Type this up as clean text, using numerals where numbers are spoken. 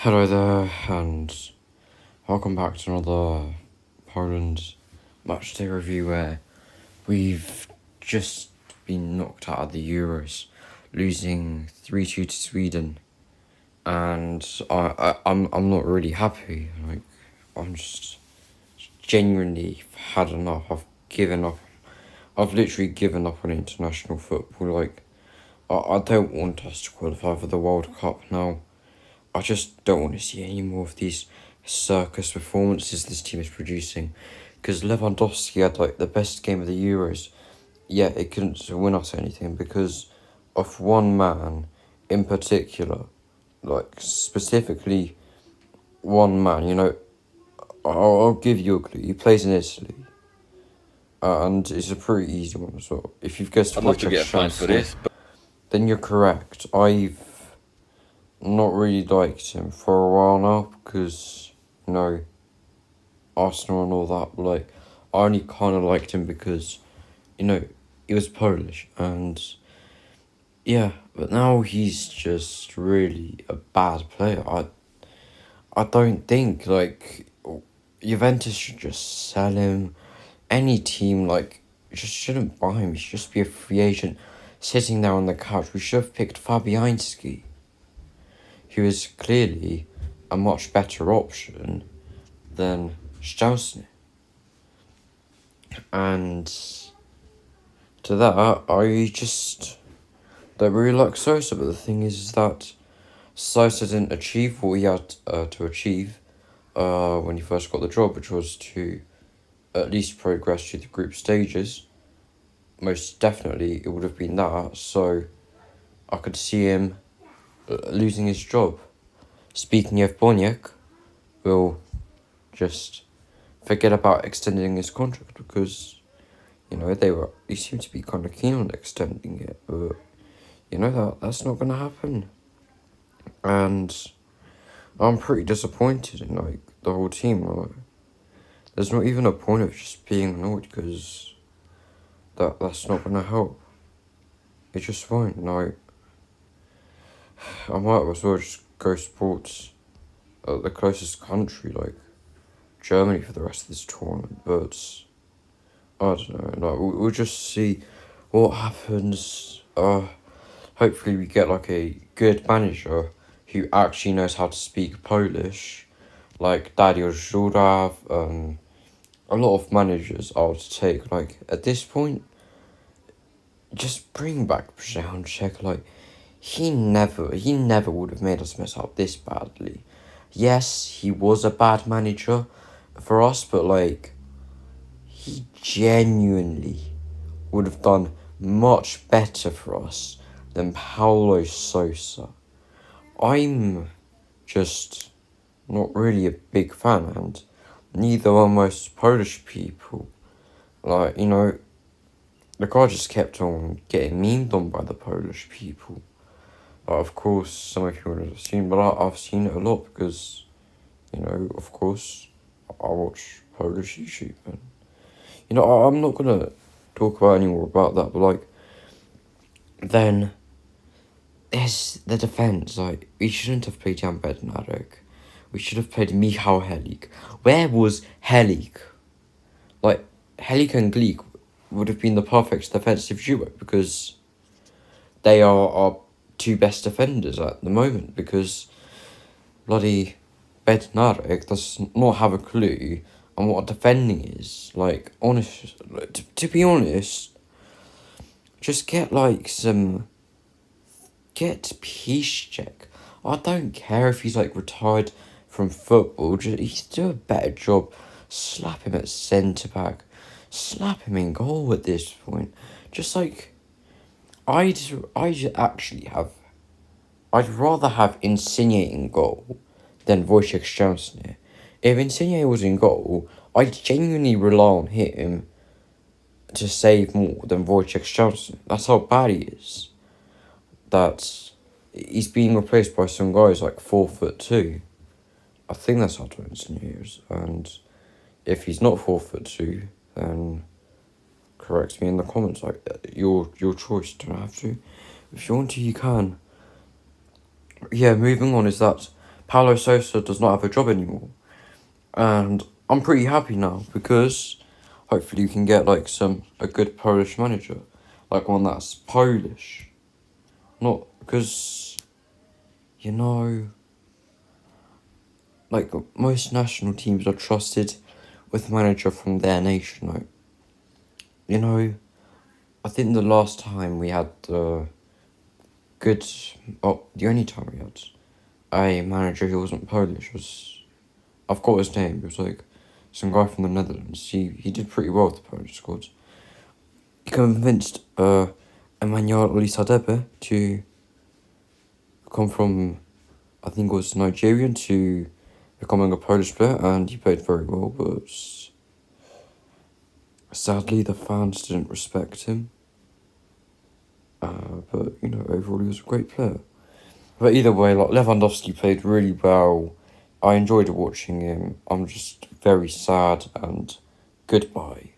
Hello there, and welcome back to another Poland matchday review where we've just been knocked out of the Euros, losing 3-2 to Sweden, and I'm not really happy. I'm just genuinely had enough. I've given up. I've literally given up on international football. I don't want us to qualify for the World Cup now. I just don't want to see any more of these circus performances this team is producing. Because Lewandowski had the best game of the Euros, yet it couldn't win us anything because of one man in particular. Specifically one man, I'll give you a clue. He plays in Italy. And it's a pretty easy one as well. If you've guessed I'd love to get Wojciech fined for this, but then you're correct. I've not really liked him for a while now because, Arsenal and all that. I only kind of liked him because, he was Polish. And, yeah, but now he's just really a bad player. I don't think, Juventus should just sell him. Any team, just shouldn't buy him. He should just be a free agent sitting there on the couch. We should have picked Fabianski, who is clearly a much better option than Szczęsny. And to that, I just don't really like Sosa. But the thing is that Sosa didn't achieve what he had to achieve when he first got the job, which was to at least progress to the group stages. Most definitely, it would have been that. So I could see him losing his job. Speaking of Wojciech, we'll just forget about extending his contract because, he seemed to be kind of keen on extending it, but, that's not going to happen. And I'm pretty disappointed in, the whole team. There's not even a point of just being annoyed because that's not going to help. It just won't. I might as well just go sports at the closest country, Germany, for the rest of this tournament. But I don't know. We'll just see what happens. Hopefully we get a good manager who actually knows how to speak Polish, like Dario Żuraw. A lot of managers I would take. At this point, just bring back Wojciech. He never would have made us mess up this badly. Yes, he was a bad manager for us, but he genuinely would have done much better for us than Paulo Sousa. I'm just not really a big fan, and neither are most Polish people. The guy just kept on getting memed on by the Polish people. Of course, some of you would have seen, but I've seen it a lot because, of course, I watch Polish YouTube. And, I'm not going to talk about any more about that, but, then there's the defence. We shouldn't have played Jan Bednarek. We should have played Michał Helik. Where was Helik? Helik and Glik would have been the perfect defensive duo because they are our two best defenders at the moment because bloody Bednarek does not have a clue on what defending is. Honestly, to be honest, just get get Piszczek. I don't care if he's retired from football. He's do a better job. Slap him at centre back. Slap him in goal at this point. I'd rather have Insigne in goal than Wojciech Szczęsny. If Insigne was in goal, I'd genuinely rely on him to save more than Wojciech Szczęsny. That's how bad he is. That he's being replaced by some guys 4'2". I think that's how tall Insigne is. And if he's not 4'2", then correct me in the comments. Your choice. Don't have to. If you want to, you can. Yeah, moving on is that Paulo Sousa does not have a job anymore. And I'm pretty happy now because hopefully you can get like a good Polish manager, like one that's Polish, not because like most national teams are trusted with a manager from their nation. Like, I think the last time we had the only time we had a manager who wasn't Polish was, I've got his name. It was like some guy from the Netherlands. He did pretty well with the Polish squad. He convinced Emmanuel Olisadebe to come from, I think it was Nigerian, to becoming a Polish player, and he played very well, but sadly the fans didn't respect him. But overall he was a great player. But either way, like Lewandowski played really well. I enjoyed watching him. I'm just very sad, and goodbye.